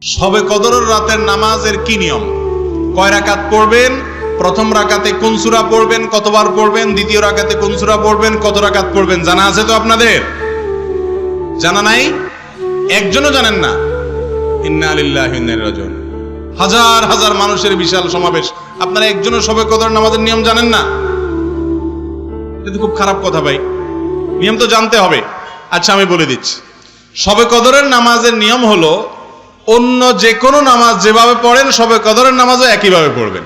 শবে কদরের রাতের নামাজের কি নিয়ম? কয় রাকাত পড়বেন? প্রথম রাকাতে কোন সূরা পড়বেন, কতবার পড়বেন? দ্বিতীয় রাকাতে কোন সূরা পড়বেন, কত রাকাত পড়বেন? জানা আছে তো আপনাদের? জানা নাই? একজনও জানেন না? ইন্না লিল্লাহি ওয়া ইন্না ইলাইহি রাজিউন। হাজার হাজার মানুষের বিশাল সমাবেশ, আপনারা একজনও শবে কদর নামাজের নিয়ম জানেন না? এটা তো খুব খারাপ কথা ভাই, নিয়ম তো জানতে হবে। আচ্ছা আমি বলে দিচ্ছি, শবে কদরের নামাজের নিয়ম হলো অন্য যে কোনো নামাজ যেভাবে পড়েন শবে কদরের নামাজও একইভাবে পড়বেন,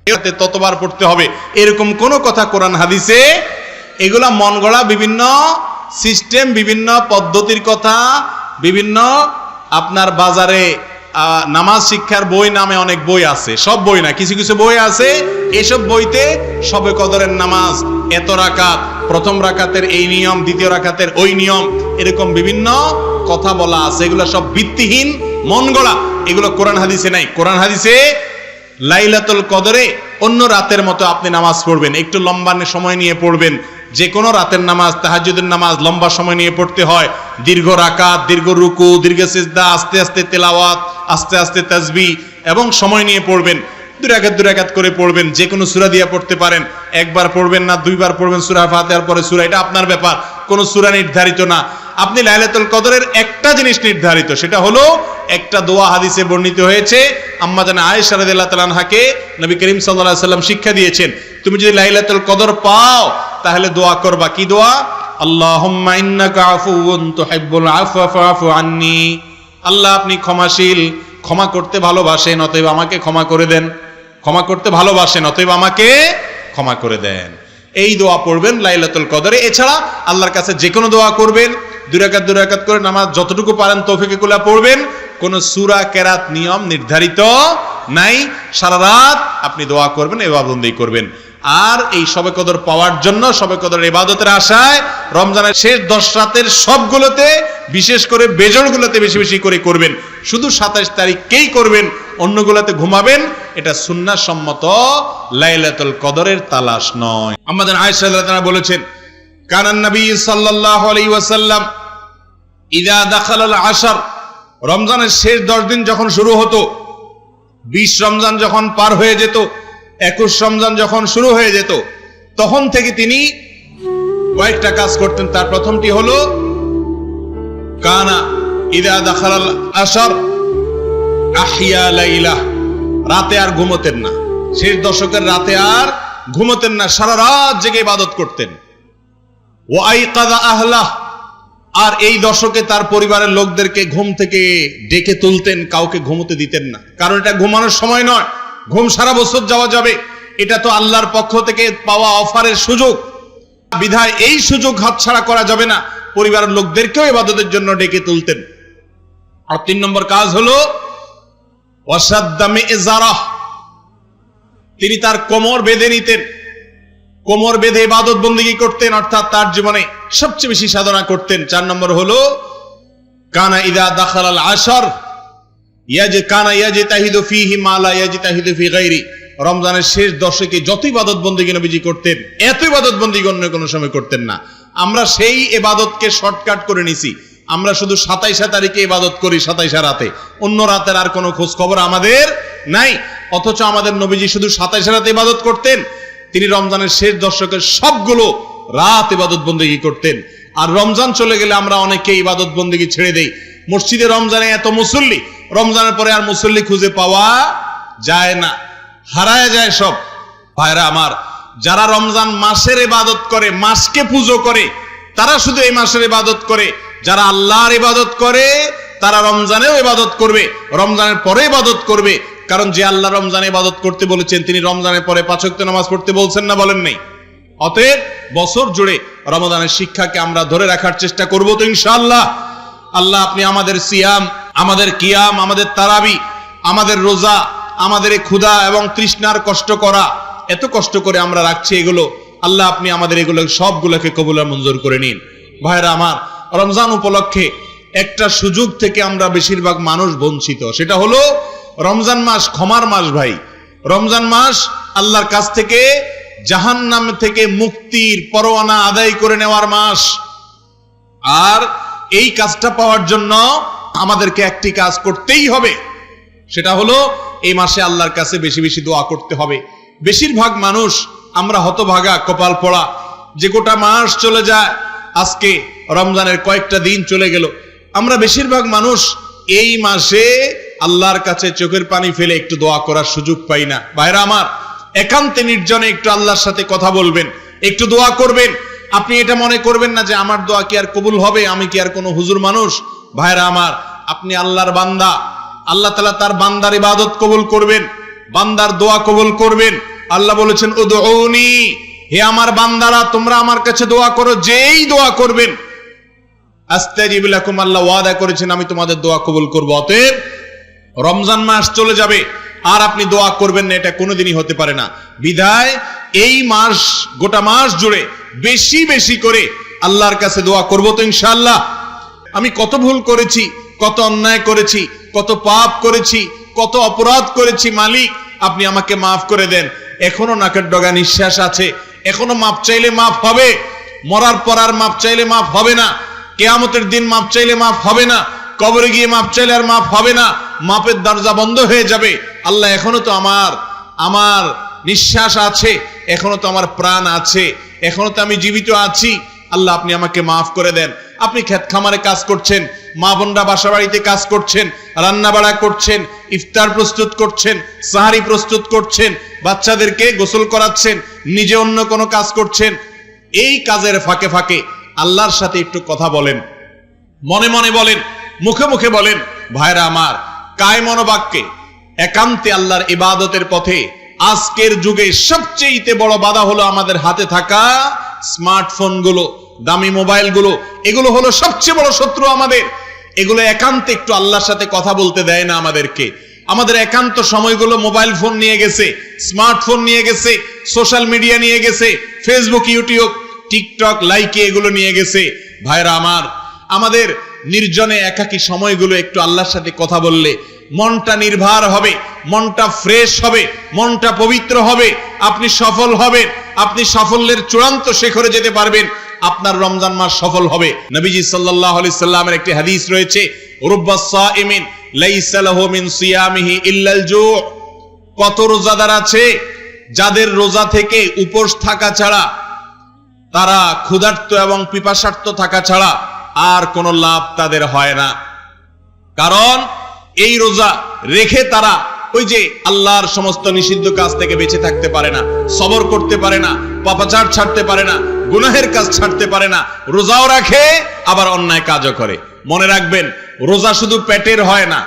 এতে ততবার পড়তে হবে এরকম কোনো কথা কোরআন হাদিসে, এগুলা মন গড়া বিভিন্ন সিস্টেম, বিভিন্ন পদ্ধতির কথা, বিভিন্ন আপনার বাজারে নামাজ শিক্ষার বই নামে অনেক বই আছে, সব বই না, কিছু কিছু বই আছে, এসব বইতে শবে কদরের নামাজ এত রাকাত, প্রথম রাকাতের এই নিয়ম, দ্বিতীয় রাকাতের ওই নিয়ম, এরকম বিভিন্ন কথা বলা আছে। এগুলো সব ভিত্তিহীন, মন গড়া, এগুলো কোরআন হাদিসে নাই। কোরআন হাদিসে লাইলাতুল কদরে অন্য রাতের মতো আপনি নামাজ পড়বেন, একটু লম্বা সময় নিয়ে পড়বেন। যে কোনো রাতের নামাজ, তাহাজ্জুদের নামাজ লম্বা সময় নিয়ে পড়তে হয়, দীর্ঘ রাকাত, দীর্ঘ রুকু, দীর্ঘ সিজদা, আস্তে আস্তে তেলাওয়াত, আস্তে আস্তে তাসবিহ এবং সময় নিয়ে পড়বেন। দুই রাকাত করে পড়বেন, যে কোনো সূরা দিয়ে পড়তে পারেন, একবার পড়বেন না দুইবার পড়বেন, সূরা ফাতিহার পরে সূরা, এটা আপনার ব্যাপার, কোনো সূরা নির্ধারিত না। আপনি লাইলাতুল কদরের একটা জিনিস নির্ধারিত, সেটা হলো একটা দোয়া হাদিসে বর্ণিত হয়েছে, আম্মা জানা আয়েশা রাদিয়াল্লাহু তাআলা আনহাকে নবী করিম সাল্লাল্লাহু আলাইহি ওয়াসাল্লাম শিক্ষা দিয়েছেন, তুমি যদি লাইলাতুল কদর পাও তাহলে দোয়া করবা। কি দোয়া? আল্লাহুম্মা ইন্নাকা আফুউন তুহিব্বুল আফওয়া ফাআফু আন্নী। আল্লাহ আপনি ক্ষমাশীল, ক্ষমা করতে ভালোবাসেন, অতএব আমাকে ক্ষমা করে দেন। ক্ষমা করতে ভালোবাসেন, অতএব আমাকে ক্ষমা করে দেন। এই দোয়া পড়বেন লাইলাতুল কদরে। এছাড়া আল্লাহর কাছে যে কোনো দোয়া করবেন, দুই রাকাত করে নামাজ যতটুকু পারেন তৌফিকে কুলা পড়বেন। কোন সূরা কেরাত নিয়ম নির্ধারিত নাই, সারা রাত আপনি দোয়া করবেন, ইবাদতবন্দেগি করবেন। আর এই শবে কদর পাওয়ার জন্য, শবে কদরের ইবাদতের আশায় রমজানের শেষ 10 রাতের সবগুলোতে, বিশেষ করে বেজোড়গুলোতে বেশি বেশি করে করবেন। শুধু 27 তারিখকেই করবেন, অন্যগুলোতে ঘুমাবেন। এটা সুন্নাহ সম্মত লাইলাতুল কদরের তালাশ নয়। আমাদের আয়েশা রাদিয়াল্লাহু তাআলা বলেছেন, কানান নবী সাল্লাল্লাহু আলাইহি ওয়াসাল্লাম ইযা দাখালাল আশর, রমজানের শেষ 10 দিন যখন শুরু হতো, 20 রমজান যখন পার হয়ে যেত, 21 রমজান যখন শুরু হয়ে যেত, তখন থেকে তিনি কয়েকটা কাজ করতেন। তার প্রথমটি হলো কানা ইযা দাখালাল আশর আহইয়া লাইলা, রাতে আর ঘুমোতেন না, শেষ দশকের রাতে আর ঘুমোতেন না, সারা রাত জেগে ইবাদত করতেন। ওয়া আইকাযা আহলাহ, আর এই দশকে তার পরিবারের লোকদেরকে ঘুম থেকে ডেকে তুলতেন, কাউকে ঘুমোতে দিতেন না, কারণ এটা ঘুমানোর সময় নয়, ঘুম সারা বছর যাওয়া যাবে, এটা তো আল্লাহর পক্ষ থেকে পাওয়া অফারের সুযোগ, বিধায় এই সুযোগ হাতছাড়া করা যাবে না। পরিবারের লোকদেরকেও ইবাদতের জন্য ডেকে তুলতেন। আর 3 নম্বর কাজ হলো ওয়াসাদ্দা মিযজারাহ, তিনি তার কোমর বেঁধে নিতেন, কোমর বেঁধে ইবাদত বন্দেগী করতেন, অর্থাৎ তার জীবনে সবচেয়ে বেশি সাধনা করতেন। 4 নম্বর হলো কানা ইযা দাখালাল আশর কানা ইয়াজতাহিদু ফীহি মা লা ইয়াজতাহিদু ফী গায়রি, রমজানের শেষ দশকে যত ইবাদত বন্দেগী নবীজি করতেন, এত ইবাদত বন্দেগী অন্য কোনো সময় করতেন না। আমরা সেই ইবাদতকে শর্টকাট করে নিছি, আমরা শুধু 27 তারিখে ইবাদত করি, 27 রাতে, অন্য রাতের আর কোনো খোঁজ খবর আমাদের নাই। অথচ আমাদের নবীজি শুধু 27 রাতে ইবাদত করতেন, তিনি রমজানের শেষ দশকের সবগুলো রাত ইবাদত বন্দেগী করতেন। আর রমজান চলে গেলে আমরা অনেকে ইবাদত বন্দেগী ছেড়ে দেই। মসজিদে রমজানে এত মুসল্লি, রমজানের পরে আর মুসল্লি খুঁজে পাওয়া যায় না, হারায় যায় সব। ভাইরা আমার, যারা রমজান মাসের ইবাদত করে, মাসকে পুজো করে, তারা শুধু এই মাসের ইবাদত করে। যারা আল্লাহর ইবাদত করে তারা রমজানেও ইবাদত করবে, রমজানের পরে ইবাদত করবে, কারণ যে আল্লাহ রমজানে ইবাদত করতে বলেছেন, তিনি রমজানের পরে 5 ওয়াক্ত নামাজ পড়তে বলছেন না, বলেন নাই? অতএব বছর জুড়ে রমাদানের শিক্ষাকে আমরা ধরে রাখার চেষ্টা করব তো ইনশাআল্লাহ। আল্লাহ আপনি আমাদের সিয়াম, আমাদের কিয়াম, আমাদের তারাবি, আমাদের রোজা, আমাদের ক্ষুধা এবং তৃষ্ণার কষ্ট করা, এত কষ্ট করে আমরা রাখছি এগুলো, আল্লাহ আপনি আমাদের এগুলো সবগুলোকে কবুল আর মঞ্জুর করে নিন। ভাইরা আমার, রমজান উপলক্ষে একটা সুযোগ থেকে আমরা বেশিরভাগ মানুষ বঞ্চিত, সেটা হলো রমজান মাস ক্ষমার মাস। ভাই, রমজান মাস আল্লাহর কাছ থেকে জাহান্নাম থেকে মুক্তির পরোয়ানা আদায় করে নেওয়ার মাস। আর এই কাজটা পাওয়ার জন্য আমাদেরকে একটি কাজ করতেই হবে, সেটা হলো এই মাসে আল্লাহর কাছে বেশি বেশি দোয়া করতে হবে। বেশিরভাগ মানুষ আমরা হতভাগা, কপাল পড়া, যে গোটা মাস চলে যায়, আজকে রমজানের কয়েকটা দিন চলে গেল, আমরা বেশিরভাগ মানুষ এই মাসে আল্লাহর কাছে চোখের পানি ফেলে একটু দোয়া করার সুযোগ পাই না। ভাইরা আমার, একান্তে নির্জনে একটু আল্লাহর সাথে কথা বলবেন, একটু দোয়া করবেন। আপনি এটা মনে করবেন না যে আমার দোয়া কি আর কবুল হবে, আমি কি আর কোনো হুজুর মানুষ। ভাইরা আমার, আপনি আল্লাহর বান্দা, আল্লাহ তাআলা তার বান্দার ইবাদত কবুল করবেন, বান্দার দোয়া কবুল করবেন। আল্লাহ বলেছেন উদউনি, হে আমার বান্দারা তোমরা আমার কাছে দোয়া করো, যেই দোয়া করবেন আস্তাজিব লাকুম, আল্লাহ ওয়াদা করেছেন আমি তোমাদের দোয়া কবুল করব। অতএব রমজান মাস চলে যাবে আর আপনি দোয়া করবেন না, এটা কোনোদিনই হতে পারে না। বিধায় এই মাস, গোটা মাস জুড়ে বেশি বেশি করে আল্লাহর কাছে দোয়া করব তো ইনশাআল্লাহ। আমি কত ভুল করেছি, কত অন্যায় করেছি, কত পাপ করেছি, কত অপরাধ করেছি, মালিক আপনি আমাকে মাফ করে দেন। এখনো নাকের ডগা নিঃশ্বাস আছে, এখনো মাপ চাইলে মাফ হবে, মরার পর আর মাপ চাইলে মাফ হবে না, কিয়ামতের দিন মাপ চাইলে মাফ হবে না, কবরে গিয়ে মাপ চাইলে আর মাফ হবে না, মাপের দরজা বন্ধ হয়ে যাবে। আল্লাহ এখনো তো আমার নিঃশ্বাস আছে, এখনো তো আমার প্রাণ আছে, এখনো তো আমি জীবিত আছি। আল্লাহ আপনি আমাকে মাফ করে দেন। আপনি ক্ষেত খামারে কাজ করছেন, মা বোনরা বাসা বাড়িতে কাজ করছেন, রান্না বাড়া করছেন, ইফতার প্রস্তুত করছেন, সাহারি প্রস্তুত করছেন, বাচ্চাদেরকে গোসল করাচ্ছেন, নিজে অন্য কোনো কাজ করছেন। এই কাজের ফাঁকে ফাঁকে আল্লাহর সাথে একটু কথা বলেন, মনে মনে বলেন, মুখে মুখে বলেন। ভাইরা আমার, কায় মনোবাক্যে একান্তে আল্লাহর ইবাদতের পথে আজকের যুগে সবচেয়ে বড় বাধা হলো আমাদের হাতে থাকা স্মার্টফোন গুলো, দামি মোবাইল গুলো। এগুলো হলো সবচেয়ে বড় শত্রু আমাদের। এগুলো একান্তে একটু আল্লাহর সাথে কথা বলতে দেয় না আমাদেরকে। আমাদের একান্ত সময়গুলো মোবাইল ফোন নিয়ে গেছে, স্মার্টফোন নিয়ে গেছে, সোশ্যাল মিডিয়া নিয়ে গেছে, ফেসবুক, ইউটিউব, টিকটক, লাইকে এগুলো নিয়ে গেছে। ভাইরা আমার, আমাদের নির্জনে একাকী সময়গুলো একটু আল্লাহর সাথে কথা বললে মনটা নির্ভার হবে, মনটা ফ্রেশ হবে, মনটা পবিত্র হবে, আপনি সফল হবেন, আপনি সাফল্যের চূড়ান্ত শিখরে যেতে পারবেন, আপনার রমজান মাস সফল হবে। নবীজি সাল্লাল্লাহু আলাইহি সাল্লামের একটি হাদিস রয়েছে, রুব্বাস সাইমিন লাইসা লাহু মিন সিয়ামিহি ইল্লাল জু'। কত রোজাদার আছে যাদের রোজা থেকে উপোস থাকা ছাড়া, তারা ক্ষুধার্ত এবং পিপাসার্ত থাকা ছাড়া আর কোনো লাভ তাদের হয় না। কারণ এই রোজা রেখে তারা ওই যে আল্লাহর সমস্ত নিষিদ্ধ কাজ থেকে বেঁচে থাকতে পারে না, সবর করতে পারে না, পাপাচার ছাড়তে পারে না, গুনাহের কাজ ছাড়তে পারে না। রোজাও রাখে আবার অন্যায় কাজও করে। মনে রাখবেন, রোজা শুধু পেটের হয় না,